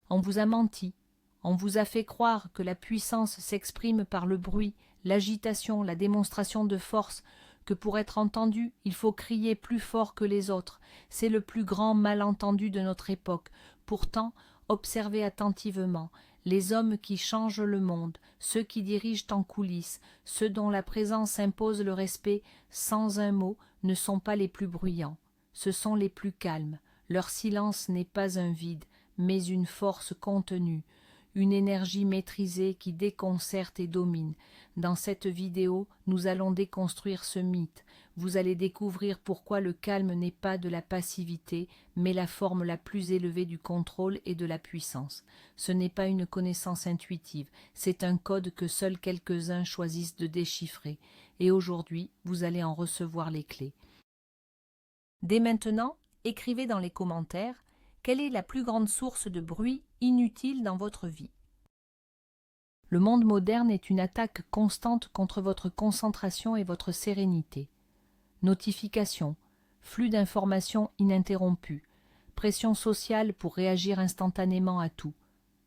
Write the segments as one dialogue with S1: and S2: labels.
S1: On vous a menti. On vous a fait croire que la puissance s'exprime par le bruit, l'agitation, la démonstration de force, que pour être entendu, il faut crier plus fort que les autres. C'est le plus grand malentendu de notre époque. Pourtant, observez attentivement. Les hommes qui changent le monde, ceux qui dirigent en coulisses, ceux dont la présence impose le respect, sans un mot, ne sont pas les plus bruyants. Ce sont les plus calmes. Leur silence n'est pas un vide, mais une force contenue, une énergie maîtrisée qui déconcerte et domine. Dans cette vidéo, nous allons déconstruire ce mythe. Vous allez découvrir pourquoi le calme n'est pas de la passivité, mais la forme la plus élevée du contrôle et de la puissance. Ce n'est pas une connaissance intuitive, c'est un code que seuls quelques-uns choisissent de déchiffrer. Et aujourd'hui, vous allez en recevoir les clés. Dès maintenant, écrivez dans les commentaires quelle est la plus grande source de bruit inutile dans votre vie. Le monde moderne est une attaque constante contre votre concentration et votre sérénité. Notifications, flux d'informations ininterrompus, pression sociale pour réagir instantanément à tout.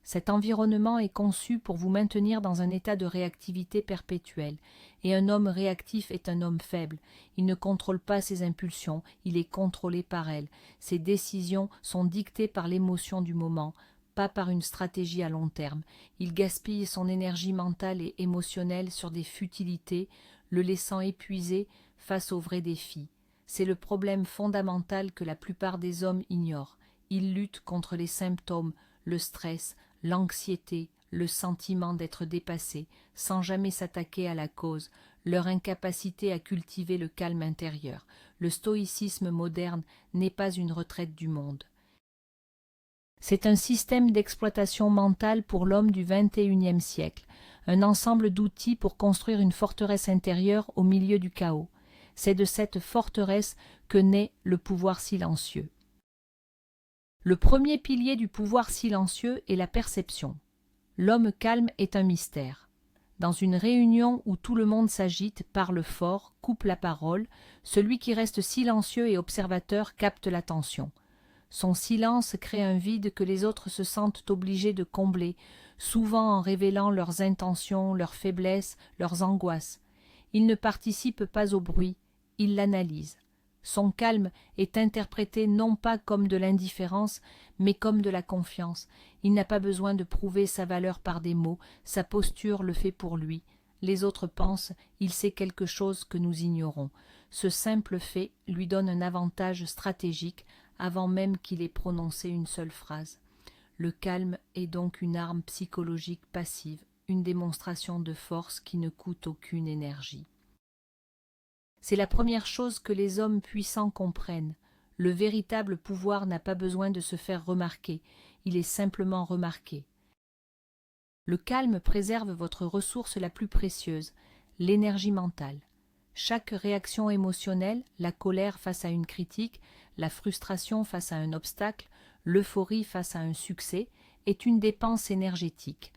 S1: Cet environnement est conçu pour vous maintenir dans un état de réactivité perpétuelle, et un homme réactif est un homme faible. Il ne contrôle pas ses impulsions, il est contrôlé par elles. Ses décisions sont dictées par l'émotion du moment, pas par une stratégie à long terme. Il gaspille son énergie mentale et émotionnelle sur des futilités, le laissant épuisé face aux vrais défis. C'est le problème fondamental que la plupart des hommes ignorent. Ils luttent contre les symptômes, le stress, l'anxiété, le sentiment d'être dépassé, sans jamais s'attaquer à la cause, leur incapacité à cultiver le calme intérieur. Le stoïcisme moderne n'est pas une retraite du monde. C'est un système d'exploitation mentale pour l'homme du XXIe siècle, un ensemble d'outils pour construire une forteresse intérieure au milieu du chaos. C'est de cette forteresse que naît le pouvoir silencieux. Le premier pilier du pouvoir silencieux est la perception. L'homme calme est un mystère. Dans une réunion où tout le monde s'agite, parle fort, coupe la parole, celui qui reste silencieux et observateur capte l'attention. Son silence crée un vide que les autres se sentent obligés de combler, souvent en révélant leurs intentions, leurs faiblesses, leurs angoisses. Il ne participe pas au bruit, il l'analyse. Son calme est interprété non pas comme de l'indifférence, mais comme de la confiance. Il n'a pas besoin de prouver sa valeur par des mots, sa posture le fait pour lui. Les autres pensent, il sait quelque chose que nous ignorons. Ce simple fait lui donne un avantage stratégique avant même qu'il ait prononcé une seule phrase. Le calme est donc une arme psychologique passive, une démonstration de force qui ne coûte aucune énergie. C'est la première chose que les hommes puissants comprennent. Le véritable pouvoir n'a pas besoin de se faire remarquer, il est simplement remarqué. Le calme préserve votre ressource la plus précieuse, l'énergie mentale. Chaque réaction émotionnelle, la colère face à une critique, la frustration face à un obstacle, l'euphorie face à un succès, est une dépense énergétique.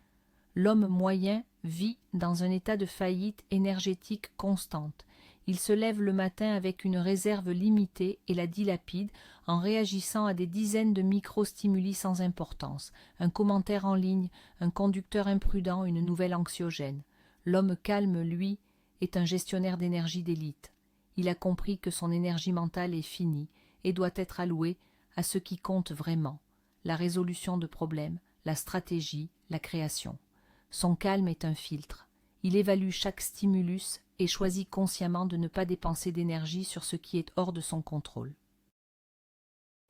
S1: L'homme moyen vit dans un état de faillite énergétique constante. Il se lève le matin avec une réserve limitée et la dilapide en réagissant à des dizaines de micro-stimuli sans importance, un commentaire en ligne, un conducteur imprudent, une nouvelle anxiogène. L'homme calme, lui, est un gestionnaire d'énergie d'élite. Il a compris que son énergie mentale est finie et doit être allouée à ce qui compte vraiment, la résolution de problèmes, la stratégie, la création. Son calme est un filtre. Il évalue chaque stimulus et choisit consciemment de ne pas dépenser d'énergie sur ce qui est hors de son contrôle.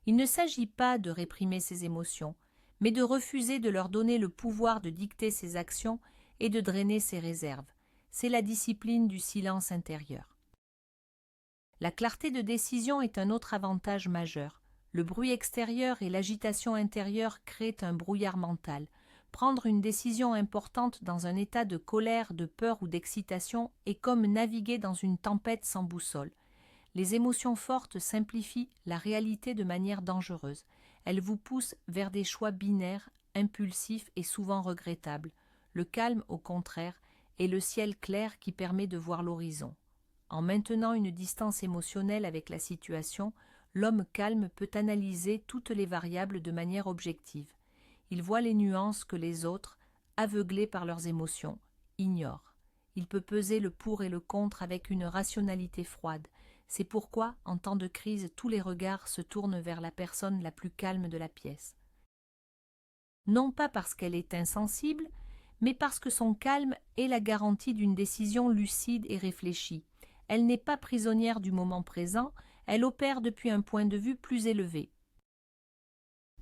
S1: Il ne s'agit pas de réprimer ses émotions, mais de refuser de leur donner le pouvoir de dicter ses actions et de drainer ses réserves. C'est la discipline du silence intérieur. La clarté de décision est un autre avantage majeur. Le bruit extérieur et l'agitation intérieure créent un brouillard mental. Prendre une décision importante dans un état de colère, de peur ou d'excitation est comme naviguer dans une tempête sans boussole. Les émotions fortes simplifient la réalité de manière dangereuse. Elles vous poussent vers des choix binaires, impulsifs et souvent regrettables. Le calme, au contraire, est le ciel clair qui permet de voir l'horizon. En maintenant une distance émotionnelle avec la situation, l'homme calme peut analyser toutes les variables de manière objective. Il voit les nuances que les autres, aveuglés par leurs émotions, ignorent. Il peut peser le pour et le contre avec une rationalité froide. C'est pourquoi, en temps de crise, tous les regards se tournent vers la personne la plus calme de la pièce. Non pas parce qu'elle est insensible, mais parce que son calme est la garantie d'une décision lucide et réfléchie. Elle n'est pas prisonnière du moment présent, elle opère depuis un point de vue plus élevé.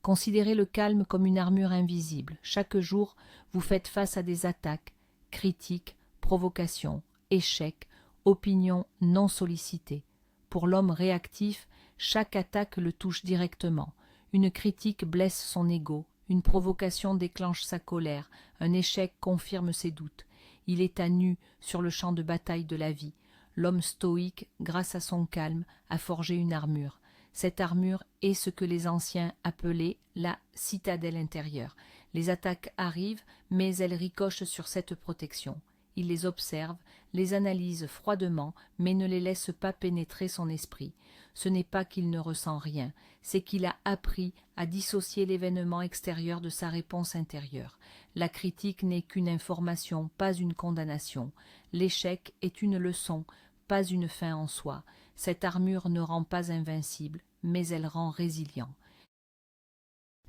S1: Considérez le calme comme une armure invisible. Chaque jour, vous faites face à des attaques, critiques, provocations, échecs, opinions non sollicitées. Pour l'homme réactif, chaque attaque le touche directement. Une critique blesse son ego, une provocation déclenche sa colère, un échec confirme ses doutes. Il est à nu sur le champ de bataille de la vie. L'homme stoïque, grâce à son calme, a forgé une armure. Cette armure est ce que les anciens appelaient la citadelle intérieure. Les attaques arrivent, mais elles ricochent sur cette protection. Il les observe, les analyse froidement, mais ne les laisse pas pénétrer son esprit. Ce n'est pas qu'il ne ressent rien, c'est qu'il a appris à dissocier l'événement extérieur de sa réponse intérieure. La critique n'est qu'une information, pas une condamnation. L'échec est une leçon, pas une fin en soi. Cette armure ne rend pas invincible, mais elle rend résilient.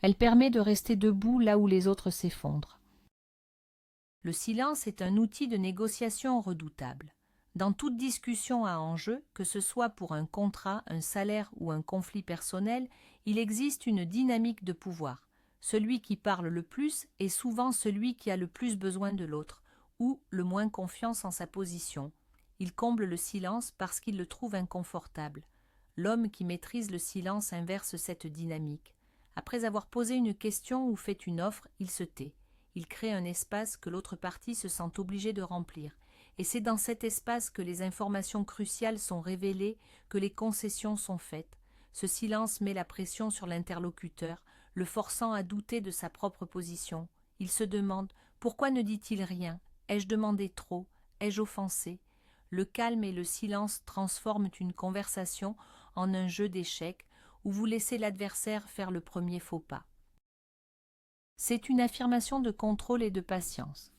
S1: Elle permet de rester debout là où les autres s'effondrent. Le silence est un outil de négociation redoutable. Dans toute discussion à enjeu, que ce soit pour un contrat, un salaire ou un conflit personnel, il existe une dynamique de pouvoir. Celui qui parle le plus est souvent celui qui a le plus besoin de l'autre, ou le moins confiance en sa position. Il comble le silence parce qu'il le trouve inconfortable. L'homme qui maîtrise le silence inverse cette dynamique. Après avoir posé une question ou fait une offre, il se tait. Il crée un espace que l'autre partie se sent obligée de remplir. Et c'est dans cet espace que les informations cruciales sont révélées, que les concessions sont faites. Ce silence met la pression sur l'interlocuteur, le forçant à douter de sa propre position. Il se demande « Pourquoi ne dit-il rien ? Ai-je demandé trop ? Ai-je offensé ?» Le calme et le silence transforment une conversation en un jeu d'échecs où vous laissez l'adversaire faire le premier faux pas. C'est une affirmation de contrôle et de patience.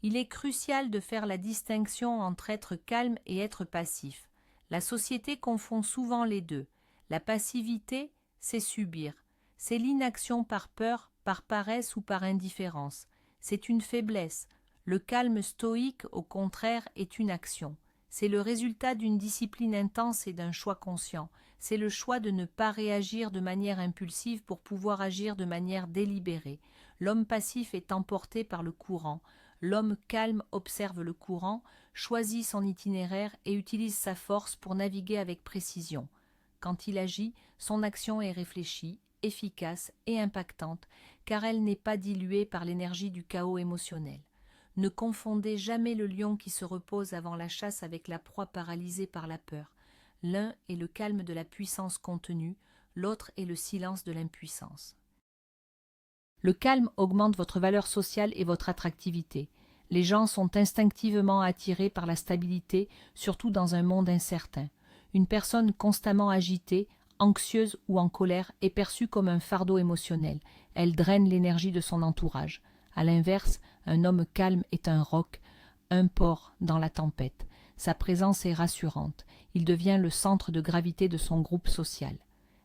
S1: Il est crucial de faire la distinction entre être calme et être passif. La société confond souvent les deux. La passivité, c'est subir. C'est l'inaction par peur, par paresse ou par indifférence. C'est une faiblesse. Le calme stoïque, au contraire, est une action. C'est le résultat d'une discipline intense et d'un choix conscient. C'est le choix de ne pas réagir de manière impulsive pour pouvoir agir de manière délibérée. L'homme passif est emporté par le courant. L'homme calme observe le courant, choisit son itinéraire et utilise sa force pour naviguer avec précision. Quand il agit, son action est réfléchie, efficace et impactante, car elle n'est pas diluée par l'énergie du chaos émotionnel. Ne confondez jamais le lion qui se repose avant la chasse avec la proie paralysée par la peur. L'un est le calme de la puissance contenue, l'autre est le silence de l'impuissance. Le calme augmente votre valeur sociale et votre attractivité. Les gens sont instinctivement attirés par la stabilité, surtout dans un monde incertain. Une personne constamment agitée, anxieuse ou en colère est perçue comme un fardeau émotionnel. Elle draine l'énergie de son entourage. À l'inverse, un homme calme est un roc, un port dans la tempête. Sa présence est rassurante. Il devient le centre de gravité de son groupe social.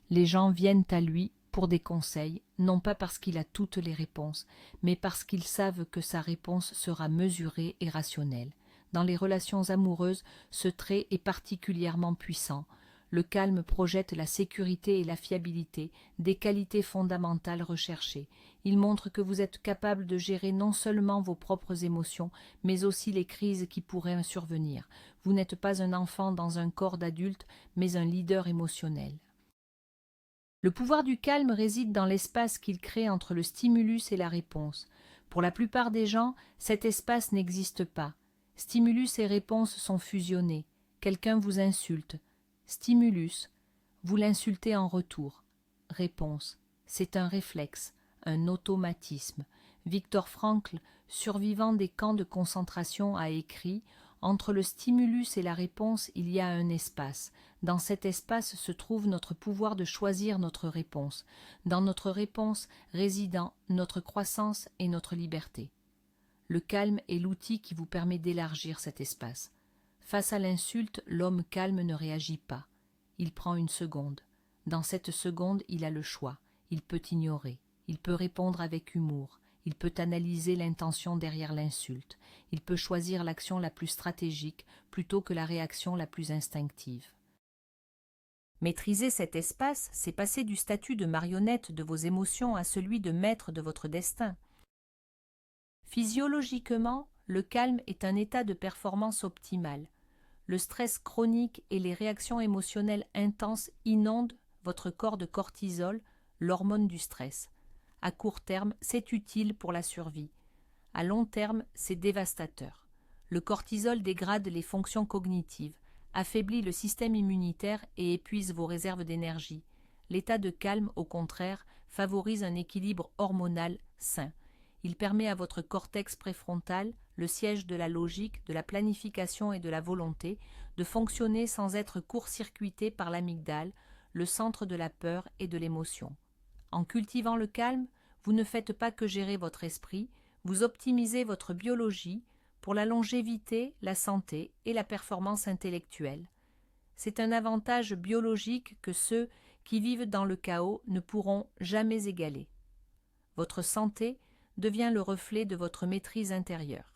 S1: Les gens viennent à lui pour des conseils, non pas parce qu'il a toutes les réponses, mais parce qu'ils savent que sa réponse sera mesurée et rationnelle. Dans les relations amoureuses, ce trait est particulièrement puissant. Le calme projette la sécurité et la fiabilité, des qualités fondamentales recherchées. Il montre que vous êtes capable de gérer non seulement vos propres émotions, mais aussi les crises qui pourraient survenir. Vous n'êtes pas un enfant dans un corps d'adulte, mais un leader émotionnel. Le pouvoir du calme réside dans l'espace qu'il crée entre le stimulus et la réponse. Pour la plupart des gens, cet espace n'existe pas. Stimulus et réponse sont fusionnés. Quelqu'un vous insulte. Stimulus, vous l'insultez en retour. Réponse, c'est un réflexe, un automatisme. Viktor Frankl, survivant des camps de concentration, a écrit « Entre le stimulus et la réponse, il y a un espace. Dans cet espace se trouve notre pouvoir de choisir notre réponse. Dans notre réponse réside notre croissance et notre liberté. Le calme est l'outil qui vous permet d'élargir cet espace. Face à l'insulte, l'homme calme ne réagit pas. Il prend une seconde. Dans cette seconde, il a le choix. Il peut ignorer. Il peut répondre avec humour. Il peut analyser l'intention derrière l'insulte. Il peut choisir l'action la plus stratégique plutôt que la réaction la plus instinctive. Maîtriser cet espace, c'est passer du statut de marionnette de vos émotions à celui de maître de votre destin. Physiologiquement, le calme est un état de performance optimale. Le stress chronique et les réactions émotionnelles intenses inondent votre corps de cortisol, l'hormone du stress. À court terme, c'est utile pour la survie. À long terme, c'est dévastateur. Le cortisol dégrade les fonctions cognitives, affaiblit le système immunitaire et épuise vos réserves d'énergie. L'état de calme, au contraire, favorise un équilibre hormonal sain. Il permet à votre cortex préfrontal, le siège de la logique, de la planification et de la volonté, de fonctionner sans être court-circuité par l'amygdale, le centre de la peur et de l'émotion. En cultivant le calme, vous ne faites pas que gérer votre esprit, vous optimisez votre biologie pour la longévité, la santé et la performance intellectuelle. C'est un avantage biologique que ceux qui vivent dans le chaos ne pourront jamais égaler. Votre santé devient le reflet de votre maîtrise intérieure.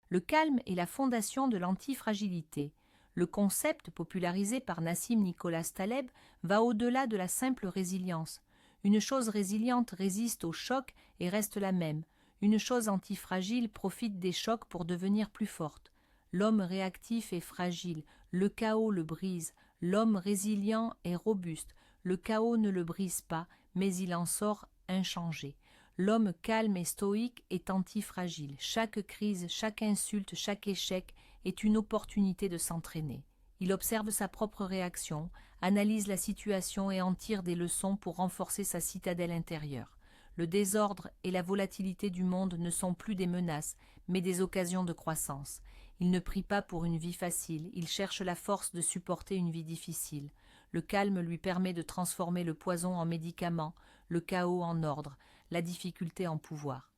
S1: Le calme est la fondation de l'antifragilité. Le concept popularisé par Nassim Nicolas Taleb va au-delà de la simple résilience. Une chose résiliente résiste au choc et reste la même. Une chose antifragile profite des chocs pour devenir plus forte. L'homme réactif est fragile, le chaos le brise. L'homme résilient est robuste, le chaos ne le brise pas, mais il en sort inchangé. L'homme calme et stoïque est antifragile. Chaque crise, chaque insulte, chaque échec est une opportunité de s'entraîner. Il observe sa propre réaction, analyse la situation et en tire des leçons pour renforcer sa citadelle intérieure. Le désordre et la volatilité du monde ne sont plus des menaces, mais des occasions de croissance. Il ne prie pas pour une vie facile, il cherche la force de supporter une vie difficile. Le calme lui permet de transformer le poison en médicament, le chaos en ordre, la difficulté en pouvoir.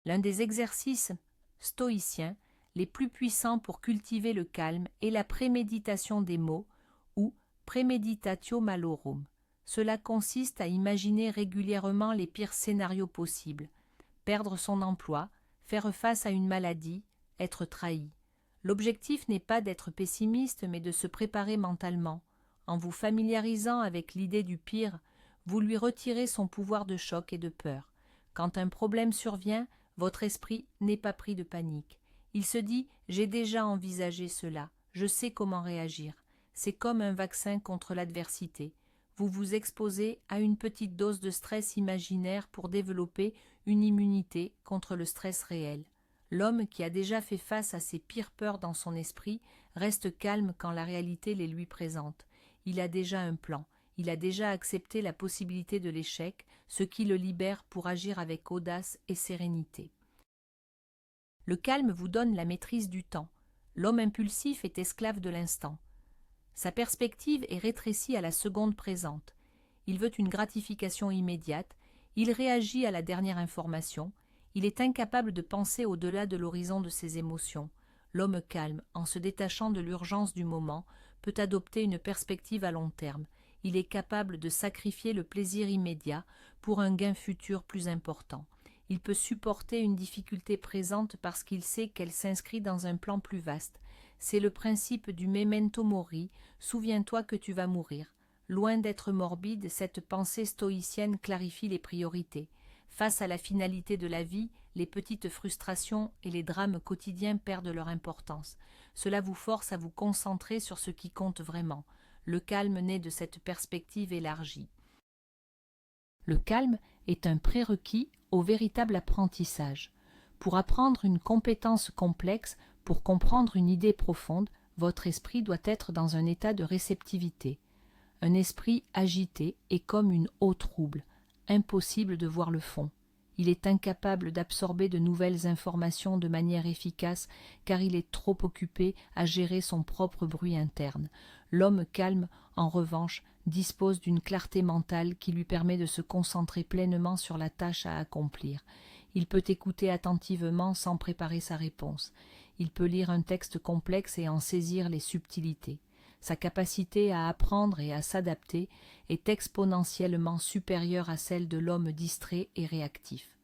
S1: L'un des exercices stoïciens les plus puissants pour cultiver le calme est la préméditation des maux ou premeditatio malorum. Cela consiste à imaginer régulièrement les pires scénarios possibles. Perdre son emploi, faire face à une maladie, être trahi. L'objectif n'est pas d'être pessimiste mais de se préparer mentalement. En vous familiarisant avec l'idée du pire, vous lui retirez son pouvoir de choc et de peur. Quand un problème survient, votre esprit n'est pas pris de panique. Il se dit « j'ai déjà envisagé cela, je sais comment réagir ». C'est comme un vaccin contre l'adversité. Vous vous exposez à une petite dose de stress imaginaire pour développer une immunité contre le stress réel. L'homme qui a déjà fait face à ses pires peurs dans son esprit reste calme quand la réalité les lui présente. Il a déjà un plan. Il a déjà accepté la possibilité de l'échec, ce qui le libère pour agir avec audace et sérénité. Le calme vous donne la maîtrise du temps. L'homme impulsif est esclave de l'instant. Sa perspective est rétrécie à la seconde présente. Il veut une gratification immédiate, il réagit à la dernière information, il est incapable de penser au-delà de l'horizon de ses émotions. L'homme calme, en se détachant de l'urgence du moment, peut adopter une perspective à long terme. Il est capable de sacrifier le plaisir immédiat pour un gain futur plus important. Il peut supporter une difficulté présente parce qu'il sait qu'elle s'inscrit dans un plan plus vaste. C'est le principe du memento mori, souviens-toi que tu vas mourir. Loin d'être morbide, cette pensée stoïcienne clarifie les priorités. Face à la finalité de la vie, les petites frustrations et les drames quotidiens perdent leur importance. Cela vous force à vous concentrer sur ce qui compte vraiment. Le calme naît de cette perspective élargie. Le calme est un prérequis au véritable apprentissage. Pour apprendre une compétence complexe, pour comprendre une idée profonde, votre esprit doit être dans un état de réceptivité. Un esprit agité est comme une eau trouble, impossible de voir le fond. Il est incapable d'absorber de nouvelles informations de manière efficace car il est trop occupé à gérer son propre bruit interne. L'homme calme, en revanche, dispose d'une clarté mentale qui lui permet de se concentrer pleinement sur la tâche à accomplir. Il peut écouter attentivement sans préparer sa réponse. Il peut lire un texte complexe et en saisir les subtilités. Sa capacité à apprendre et à s'adapter est exponentiellement supérieure à celle de l'homme distrait et réactif.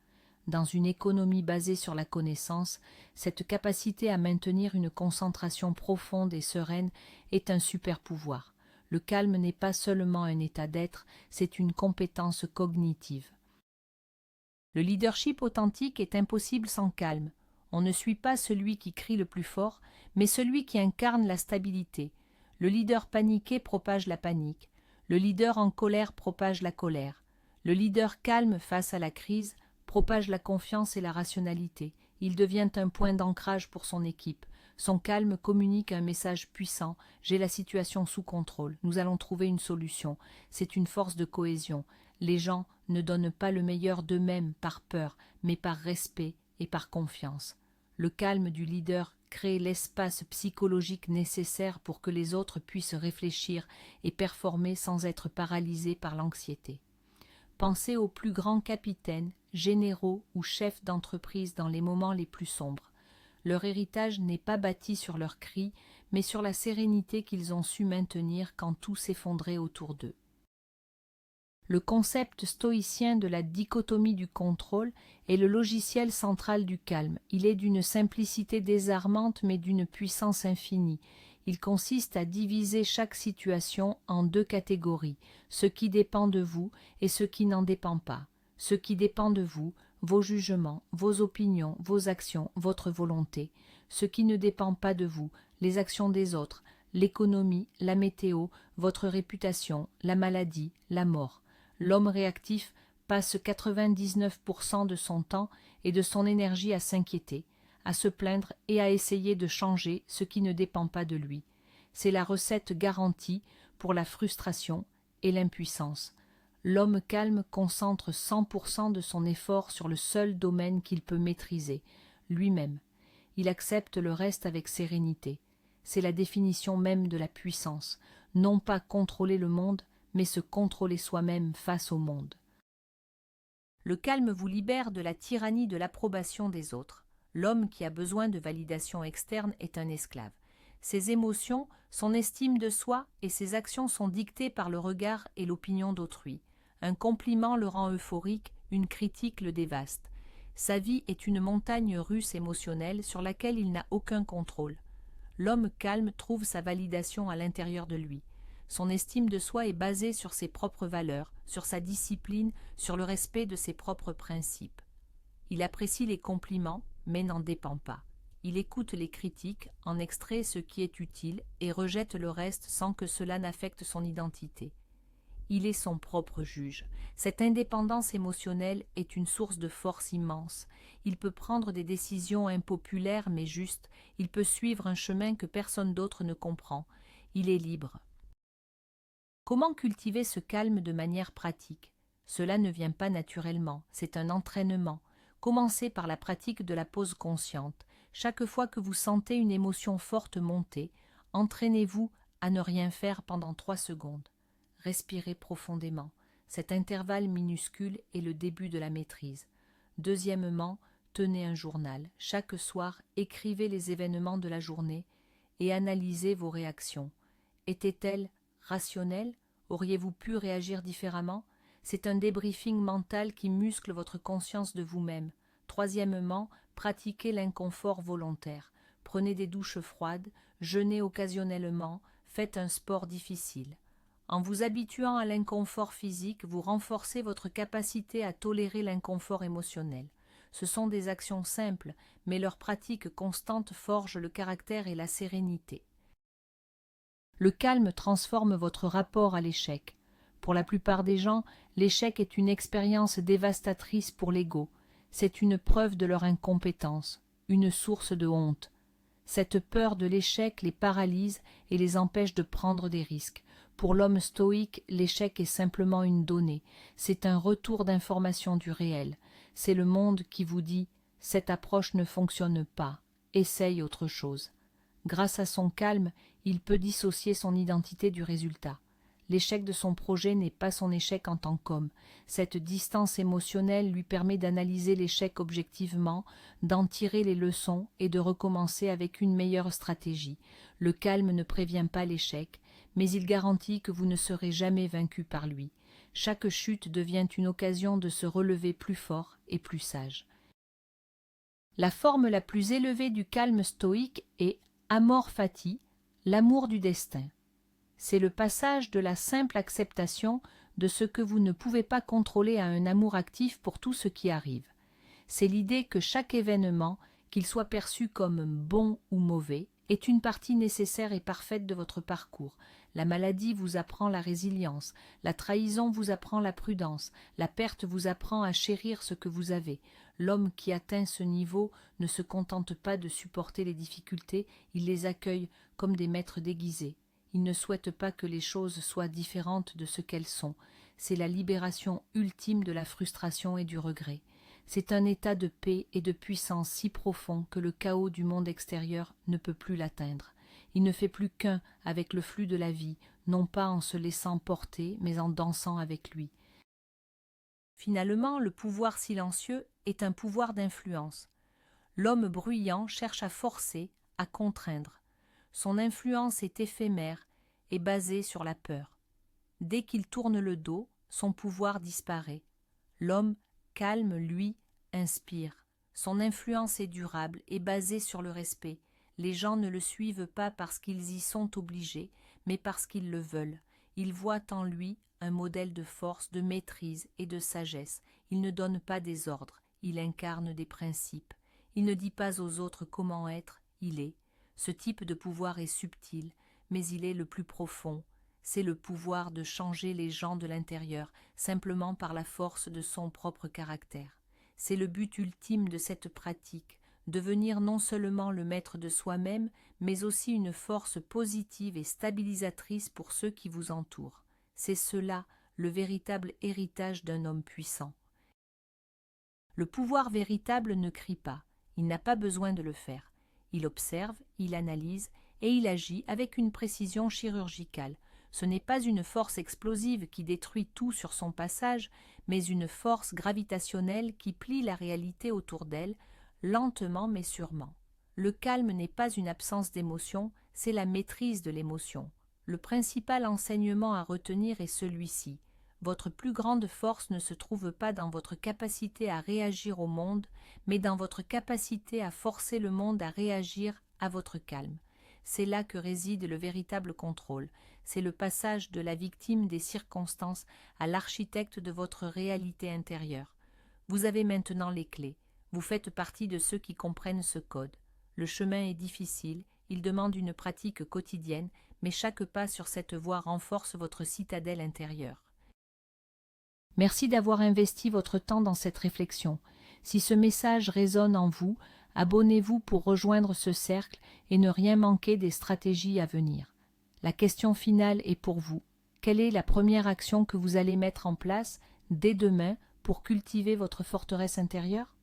S1: Dans une économie basée sur la connaissance, cette capacité à maintenir une concentration profonde et sereine est un super-pouvoir. Le calme n'est pas seulement un état d'être, c'est une compétence cognitive. Le leadership authentique est impossible sans calme. On ne suit pas celui qui crie le plus fort, mais celui qui incarne la stabilité. Le leader paniqué propage la panique. Le leader en colère propage la colère. Le leader calme face à la crise propage la confiance et la rationalité. Il devient un point d'ancrage pour son équipe. Son calme communique un message puissant. J'ai la situation sous contrôle. Nous allons trouver une solution. C'est une force de cohésion. Les gens ne donnent pas le meilleur d'eux-mêmes par peur, mais par respect et par confiance. Le calme du leader crée l'espace psychologique nécessaire pour que les autres puissent réfléchir et performer sans être paralysés par l'anxiété. Pensez aux plus grands capitaines, généraux ou chefs d'entreprise dans les moments les plus sombres. Leur héritage n'est pas bâti sur leurs cris, mais sur la sérénité qu'ils ont su maintenir quand tout s'effondrait autour d'eux. Le concept stoïcien de la dichotomie du contrôle est le logiciel central du calme. Il est d'une simplicité désarmante mais d'une puissance infinie. Il consiste à diviser chaque situation en deux catégories, ce qui dépend de vous et ce qui n'en dépend pas. Ce qui dépend de vous, vos jugements, vos opinions, vos actions, votre volonté. Ce qui ne dépend pas de vous, les actions des autres, l'économie, la météo, votre réputation, la maladie, la mort. L'homme réactif passe 99% de son temps et de son énergie à s'inquiéter, à se plaindre et à essayer de changer ce qui ne dépend pas de lui. C'est la recette garantie pour la frustration et l'impuissance. L'homme calme concentre 100% de son effort sur le seul domaine qu'il peut maîtriser, lui-même. Il accepte le reste avec sérénité. C'est la définition même de la puissance, non pas contrôler le monde, mais se contrôler soi-même face au monde. Le calme vous libère de la tyrannie de l'approbation des autres. L'homme qui a besoin de validation externe est un esclave. Ses émotions, son estime de soi et ses actions sont dictées par le regard et l'opinion d'autrui. Un compliment le rend euphorique, une critique le dévaste. Sa vie est une montagne russe émotionnelle sur laquelle il n'a aucun contrôle. L'homme calme trouve sa validation à l'intérieur de lui. Son estime de soi est basée sur ses propres valeurs, sur sa discipline, sur le respect de ses propres principes. Il apprécie les compliments, mais n'en dépend pas. Il écoute les critiques, en extrait ce qui est utile et rejette le reste sans que cela n'affecte son identité. Il est son propre juge. Cette indépendance émotionnelle est une source de force immense. Il peut prendre des décisions impopulaires mais justes. Il peut suivre un chemin que personne d'autre ne comprend. Il est libre. Comment cultiver ce calme de manière pratique? Cela ne vient pas naturellement, c'est un entraînement. Commencez par la pratique de la pause consciente. Chaque fois que vous sentez une émotion forte monter, entraînez-vous à ne rien faire pendant 3 secondes. Respirez profondément. Cet intervalle minuscule est le début de la maîtrise. Deuxièmement, tenez un journal. Chaque soir, écrivez les événements de la journée et analysez vos réactions. Étaient-elles rationnelles? Auriez-vous pu réagir différemment? C'est un débriefing mental qui muscle votre conscience de vous-même. Troisièmement, pratiquez l'inconfort volontaire. Prenez des douches froides, jeûnez occasionnellement, faites un sport difficile. En vous habituant à l'inconfort physique, vous renforcez votre capacité à tolérer l'inconfort émotionnel. Ce sont des actions simples, mais leur pratique constante forge le caractère et la sérénité. Le calme transforme votre rapport à l'échec. Pour la plupart des gens, l'échec est une expérience dévastatrice pour l'ego. C'est une preuve de leur incompétence, une source de honte. Cette peur de l'échec les paralyse et les empêche de prendre des risques. Pour l'homme stoïque, l'échec est simplement une donnée, c'est un retour d'information du réel. C'est le monde qui vous dit « cette approche ne fonctionne pas, essaye autre chose ». Grâce à son calme, il peut dissocier son identité du résultat. L'échec de son projet n'est pas son échec en tant qu'homme. Cette distance émotionnelle lui permet d'analyser l'échec objectivement, d'en tirer les leçons et de recommencer avec une meilleure stratégie. Le calme ne prévient pas l'échec, mais il garantit que vous ne serez jamais vaincu par lui. Chaque chute devient une occasion de se relever plus fort et plus sage. La forme la plus élevée du calme stoïque est amor fati, l'amour du destin. C'est le passage de la simple acceptation de ce que vous ne pouvez pas contrôler à un amour actif pour tout ce qui arrive. C'est l'idée que chaque événement, qu'il soit perçu comme bon ou mauvais, est une partie nécessaire et parfaite de votre parcours. La maladie vous apprend la résilience, la trahison vous apprend la prudence, la perte vous apprend à chérir ce que vous avez. L'homme qui atteint ce niveau ne se contente pas de supporter les difficultés, il les accueille comme des maîtres déguisés. Il ne souhaite pas que les choses soient différentes de ce qu'elles sont. C'est la libération ultime de la frustration et du regret. C'est un état de paix et de puissance si profond que le chaos du monde extérieur ne peut plus l'atteindre. Il ne fait plus qu'un avec le flux de la vie, non pas en se laissant porter, mais en dansant avec lui. Finalement, le pouvoir silencieux est un pouvoir d'influence. L'homme bruyant cherche à forcer, à contraindre. Son influence est éphémère et basée sur la peur. Dès qu'il tourne le dos, son pouvoir disparaît. L'homme calme, lui, inspire. Son influence est durable et basée sur le respect. Les gens ne le suivent pas parce qu'ils y sont obligés, mais parce qu'ils le veulent. Ils voient en lui un modèle de force, de maîtrise et de sagesse. Il ne donne pas des ordres, il incarne des principes. Il ne dit pas aux autres comment être, il est. Ce type de pouvoir est subtil, mais il est le plus profond. C'est le pouvoir de changer les gens de l'intérieur, simplement par la force de son propre caractère. C'est le but ultime de cette pratique, devenir non seulement le maître de soi-même, mais aussi une force positive et stabilisatrice pour ceux qui vous entourent. C'est cela, le véritable héritage d'un homme puissant. Le pouvoir véritable ne crie pas, il n'a pas besoin de le faire. Il observe, il analyse et il agit avec une précision chirurgicale. Ce n'est pas une force explosive qui détruit tout sur son passage, mais une force gravitationnelle qui plie la réalité autour d'elle, lentement mais sûrement. Le calme n'est pas une absence d'émotion, c'est la maîtrise de l'émotion. Le principal enseignement à retenir est celui-ci. Votre plus grande force ne se trouve pas dans votre capacité à réagir au monde, mais dans votre capacité à forcer le monde à réagir à votre calme. C'est là que réside le véritable contrôle. C'est le passage de la victime des circonstances à l'architecte de votre réalité intérieure. Vous avez maintenant les clés. Vous faites partie de ceux qui comprennent ce code. Le chemin est difficile, il demande une pratique quotidienne, mais chaque pas sur cette voie renforce votre citadelle intérieure. Merci d'avoir investi votre temps dans cette réflexion. Si ce message résonne en vous, abonnez-vous pour rejoindre ce cercle et ne rien manquer des stratégies à venir. La question finale est pour vous. Quelle est la première action que vous allez mettre en place dès demain pour cultiver votre forteresse intérieure ?